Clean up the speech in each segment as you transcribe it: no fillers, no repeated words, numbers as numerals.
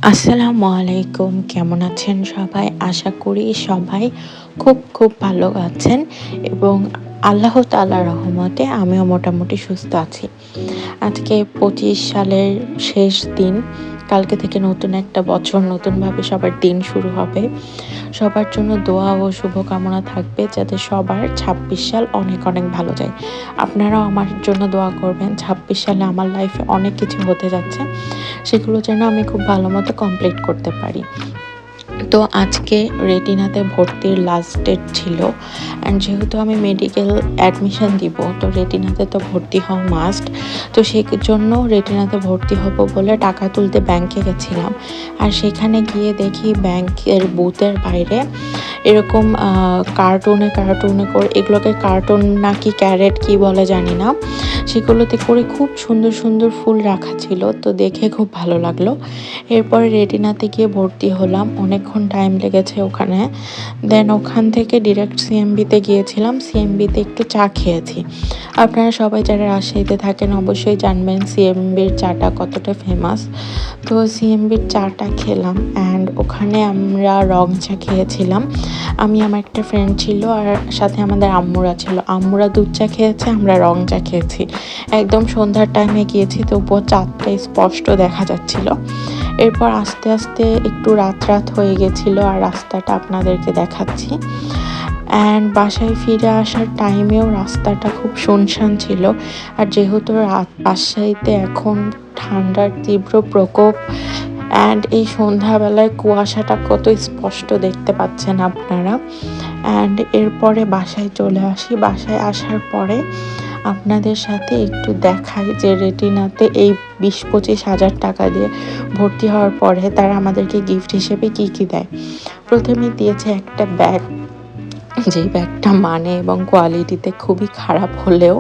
আসসালামু আলাইকুম। কেমন আছেন সবাই? আশা করি সবাই খুব খুব ভালো আছেন এবং আল্লাহ তাআলার রহমতে আমিও মোটামুটি সুস্থ আছি। আজকে ২৫ সালের শেষ দিন। কালকে থেকে নতুন একটা বছর, নতুনভাবে সবার দিন শুরু হবে। সবার জন্য দোয়া ও শুভকামনা থাকবে যাতে সবার ২৬ সাল অনেক অনেক ভালো যায়। আপনারাও আমার জন্য দোয়া করবেন। ২৬ সালে আমার লাইফে অনেক কিছু হতে যাচ্ছে। সেগুলো যেন আমি খুব ভালো মতো কমপ্লিট করতে পারি। তো আজকে রেটিনাতে ভর্তির লাস্ট ডেট ছিল অ্যান্ড যেহেতু আমি মেডিকেল অ্যাডমিশন দিব, তো রেটিনাতে তো ভর্তি হওয়া মাস্ট। তো সেই জন্য রেটিনাতে ভর্তি হব বলে টাকা তুলতে ব্যাংকে গেছিলাম। আর সেখানে গিয়ে দেখি ব্যাংকের বুথের বাইরে এরকম কার্টুনে কার্টুনে করে, এগুলোকে কার্টুন নাকি ক্যারেট কি বলে জানি না, সেগুলোতে করে খুব সুন্দর সুন্দর ফুল রাখা ছিল। তো দেখে খুব ভালো লাগলো। এরপরে রেটিনাতে গিয়ে ভর্তি হলাম। অনেকক্ষণ টাইম লেগেছে ওখানে। দেন ওখান থেকে ডিরেক্ট সিএমবিতে গিয়েছিলাম। সিএমবিতে একটু চা খেয়েছি। আপনারা সবাই যারা রাজশাহীতে থাকেন অবশ্যই জানবেন সিএমবির চাটা কতটা ফেমাস। তো সিএমবির চাটা খেলাম অ্যান্ড ওখানে আমরা রং চা খেয়েছিলাম। আমি, আমার একটা ফ্রেন্ড ছিল আর সাথে আমাদের আম্মুরা ছিল। আম্মুরা দুধ চা খেয়েছে, আমরা রং চা খেয়েছি। একদম সন্ধ্যার টাইমে গিয়েছি, তবুও চাঁদটা স্পষ্ট দেখা যাচ্ছিল। এরপর আস্তে আস্তে একটু রাত রাত হয়ে গেছিলো আর রাস্তাটা আপনাদেরকে দেখাচ্ছি। অ্যান্ড বাসায় ফিরে আসার টাইমেও রাস্তাটা খুব শুনশান ছিল। আর যেহেতু রাজশাহীতে এখন ঠান্ডার তীব্র প্রকোপ অ্যান্ড এই সন্ধ্যাবেলায় কুয়াশাটা কত স্পষ্ট দেখতে পাচ্ছেন আপনারা। অ্যান্ড এরপরে বাসায় চলে আসি। বাসায় আসার পরে আপনাদের সাথে একটু দেখাই যে রেটিনাতে এই ২০-২৫ হাজার টাকা দিয়ে ভর্তি হওয়ার পরে তারা আমাদেরকে গিফট হিসেবে কি কি দেয়। প্রথমে দিয়েছে একটা ব্যাগ, যেই ব্যাগটা মানে এবং কোয়ালিটিতে খুবই খারাপ হলেও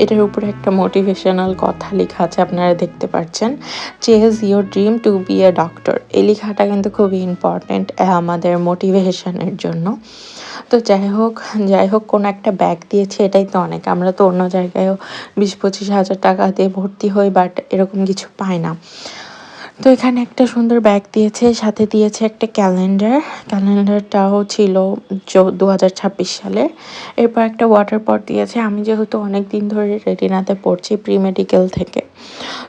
এটার উপরে একটা মোটিভেশনাল কথা লেখা আছে, আপনারা দেখতে পাচ্ছেন, chase your dream to be a doctor. এই লেখাটা কিন্তু খুবই ইম্পর্ট্যান্ট আমাদের মোটিভেশনের জন্য। তো যাই হোক কোনো একটা ব্যাগ দিয়েছে, এটাই তো অনেক। আমরা তো অন্য জায়গায়ও ২০-২৫ হাজার টাকা দিয়ে ভর্তি হই, বাট এরকম কিছু পাই না। তো এখানে একটা সুন্দর ব্যাগ দিয়েছে, সাথে দিয়েছে একটা ক্যালেন্ডারটাও ছিল ২০২৬ সালের। এরপর একটা ওয়াটার পট দিয়েছে। আমি যেহেতু অনেক দিন ধরে রেটিনাতে পড়ছি প্রি মেডিকেল থেকে,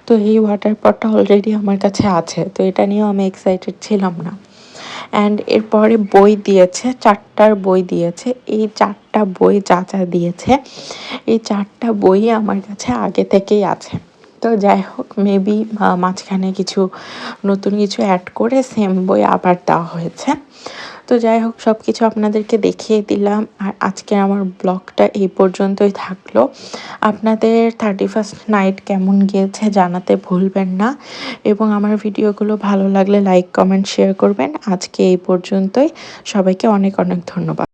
তো এই ওয়াটার পটটা অলরেডি আমার কাছে আছে, তো এটা নিয়েও আমি এক্সাইটেড ছিলাম না। অ্যান্ড এরপরে বই দিয়েছে, ৪টার বই দিয়েছে। এই ৪টা বই যা যা দিয়েছে, এই ৪টা বই আমার কাছে আগে থেকেই আছে। তো যাই হোক, মেবি মাঝখানে কিছু নতুন কিছু অ্যাড করে সেম বই আবার দেওয়া হয়েছে। তো যাই হোক, সব কিছু আপনাদেরকে দেখিয়ে দিলাম। আর আজকে আমার ব্লগটা এই পর্যন্তই থাকলো। আপনাদের 31st নাইট কেমন গিয়েছে জানাতে ভুলবেন না এবং আমার ভিডিওগুলো ভালো লাগলে লাইক, কমেন্ট, শেয়ার করবেন। আজকে এই পর্যন্তই। সবাইকে অনেক অনেক ধন্যবাদ।